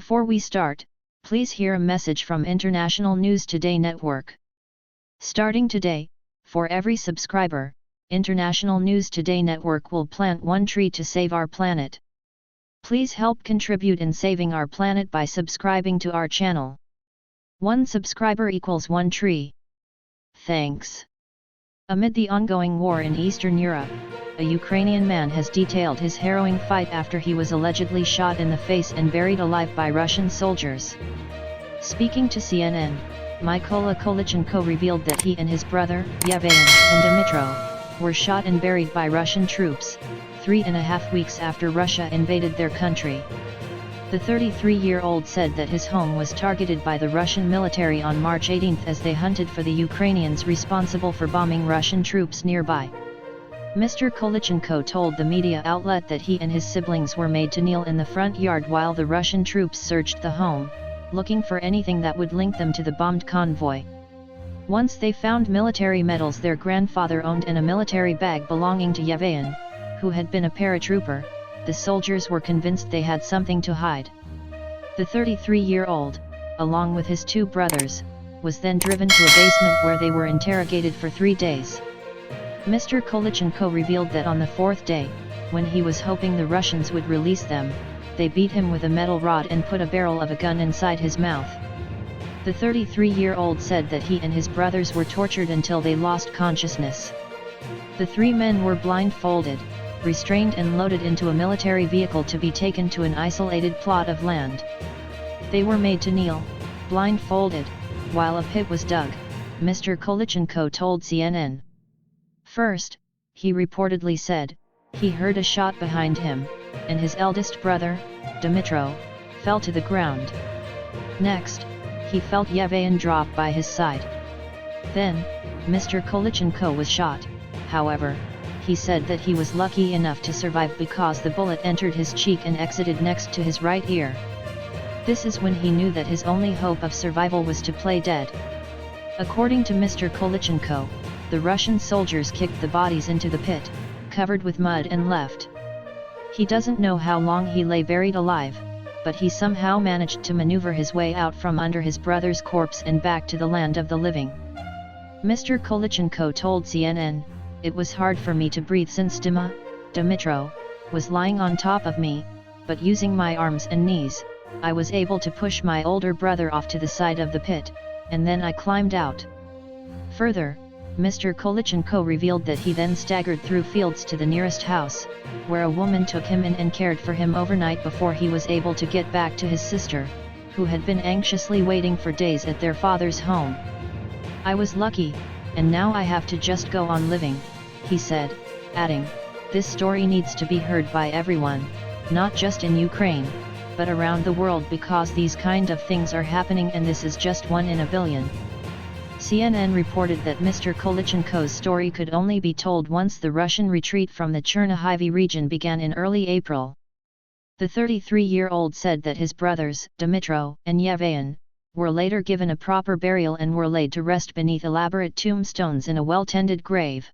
Before we start, please hear a message from International News Today Network. Starting today, for every subscriber, International News Today Network will plant one tree to save our planet. Please help contribute in saving our planet by subscribing to our channel. One subscriber equals one tree. Thanks. Amid the ongoing war in Eastern Europe, a Ukrainian man has detailed his harrowing fight after he was allegedly shot in the face and buried alive by Russian soldiers. Speaking to CNN, Mykola Kolichenko revealed that he and his brother, Yevhen and Dmytro, were shot and buried by Russian troops, 3.5 weeks after Russia invaded their country. The 33-year-old said that his home was targeted by the Russian military on March 18 as they hunted for the Ukrainians responsible for bombing Russian troops nearby. Mr. Kolichenko told the media outlet that he and his siblings were made to kneel in the front yard while the Russian troops searched the home, looking for anything that would link them to the bombed convoy. Once they found military medals their grandfather owned and a military bag belonging to Yevhen, who had been a paratrooper, the soldiers were convinced they had something to hide. The 33-year-old, along with his two brothers, was then driven to a basement where they were interrogated for 3 days. Mr. Kolichenko revealed that on the 4th day, when he was hoping the Russians would release them, they beat him with a metal rod and put a barrel of a gun inside his mouth. The 33-year-old said that he and his brothers were tortured until they lost consciousness. The 3 men were blindfolded, restrained and loaded into a military vehicle to be taken to an isolated plot of land. They were made to kneel, blindfolded, while a pit was dug, Mr. Kolichenko told CNN. First, he reportedly said, he heard a shot behind him, and his eldest brother, Dmytro, fell to the ground. Next, he felt Yevhen drop by his side. Then, Mr. Kolichenko was shot. However, he said that he was lucky enough to survive because the bullet entered his cheek and exited next to his right ear. This is when he knew that his only hope of survival was to play dead. According to Mr. Kolichenko, the Russian soldiers kicked the bodies into the pit, covered with mud and left. He doesn't know how long he lay buried alive, but he somehow managed to maneuver his way out from under his brother's corpse and back to the land of the living. Mr. Kolichenko told CNN, "It was hard for me to breathe since Dmytro was lying on top of me, but using my arms and knees, I was able to push my older brother off to the side of the pit, and then I climbed out." Further, Mr. Kolichenko revealed that he then staggered through fields to the nearest house, where a woman took him in and cared for him overnight before he was able to get back to his sister, who had been anxiously waiting for days at their father's home. "I was lucky, and now I have to just go on living," he said, adding, "This story needs to be heard by everyone, not just in Ukraine, but around the world because these kind of things are happening and this is just one in a billion." CNN reported that Mr. Kolichenko's story could only be told once the Russian retreat from the Chernihiv region began in early April. The 33-year-old said that his brothers, Dmytro and Yevhen, were later given a proper burial and were laid to rest beneath elaborate tombstones in a well-tended grave.